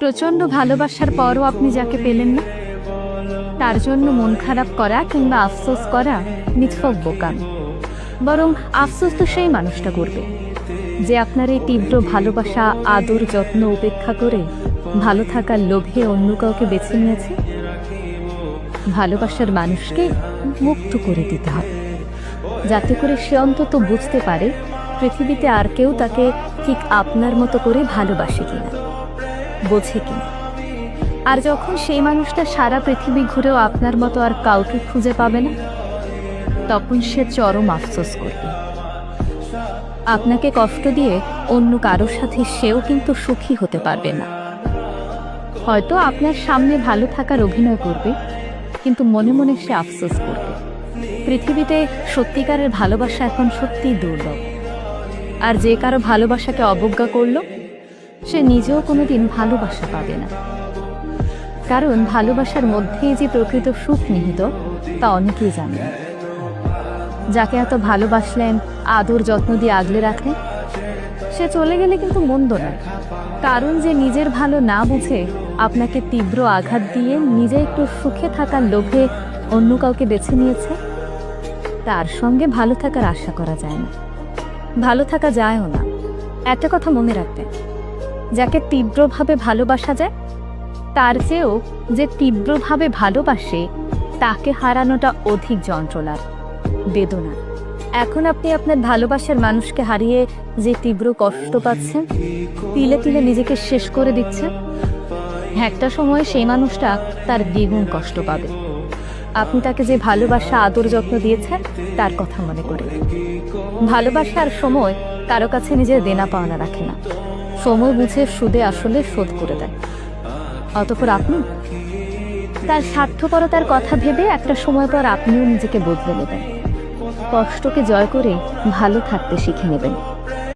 প্রচণ্ড ভালোবাসার পরও আপনি যাকে পেলেন না, তার জন্য মন খারাপ করা কিংবা আফসোস করা নিছক বোকামি। বরং আফসোস তো সেই মানুষটা করবে যে আপনার এই তীব্র ভালোবাসা, আদর, যত্ন উপেক্ষা করে ভালো থাকার লোভে অন্য কাউকে বেছে নিয়েছে। ভালোবাসার মানুষকে মুক্ত করে দিতে হবে, যাতে করে সে অন্তত বুঝতে পারে পৃথিবীতে আর কেউ তাকে ঠিক আপনার মতো করে ভালোবাসে কিনা, বোঝে কিনা। আর যখন সেই মানুষটা সারা পৃথিবী ঘুরেও আপনার মতো আর কাউকে খুঁজে পাবে না, তখন সে চরম আফসোস করবে। আপনাকে কষ্ট দিয়ে অন্য কারোর সাথে সেও কিন্তু সুখী হতে পারবে না। হয়তো আপনার সামনে ভালো থাকার অভিনয় করবে, কিন্তু মনে মনে সে আফসোস করবে। পৃথিবীতে সত্যিকারের ভালোবাসা এখন সত্যিই দুর্লভ। আর যে কারো ভালোবাসাকে অবজ্ঞা করলো, সে নিজেও কোনোদিন ভালোবাসা পাবে না। কারণ ভালোবাসার মধ্যেই যে প্রকৃত সুখ নিহিত, তা অনেকেই জানে না। যাকে এত ভালোবাসলেন, আদর যত্ন দিয়ে আগলে রাখলেন, সে চলে গেলে কিন্তু মন্দ নয়। কারণ যে নিজের ভালো না বুঝে আপনাকে তীব্র আঘাত দিয়ে নিজে একটু সুখে থাকার লোভে অন্য কাউকে বেছে নিয়েছে, তার সঙ্গে ভালো থাকার আশা করা যায় না, ভালো থাকা যায়ও না। একটা কথা মনে রাখবেন, যাকে তীব্রভাবে ভালোবাসা যায়, তার চেয়েও যে তীব্রভাবে ভালোবাসে তাকে হারানোটা অধিক যন্ত্রণার, বেদনা। এখন আপনি আপনার ভালোবাসার মানুষকে হারিয়ে যে তীব্র কষ্ট পাচ্ছেন, তিলে তিলে নিজেকে শেষ করে দিচ্ছেন, একটা সময় সেই মানুষটা তার দ্বিগুণ কষ্ট পাবে। আপনি তাকে যে ভালোবাসা, আদর, যত্ন দিয়েছেন তার কথা মনে করে। ভালোবাসার সময় কারো কাছে নিজের দেনা পাওনা রাখে না, সময় বুঝে সুদে আসলে শোধ করে দেয়। অতঃপর আপনি তার স্বার্থপরতার কথা ভেবে একটা সময় পর আপনিও নিজেকে বদলে নেবেন। কষ্টকে জয় করে ভালো থাকতে শিখে নেবেন।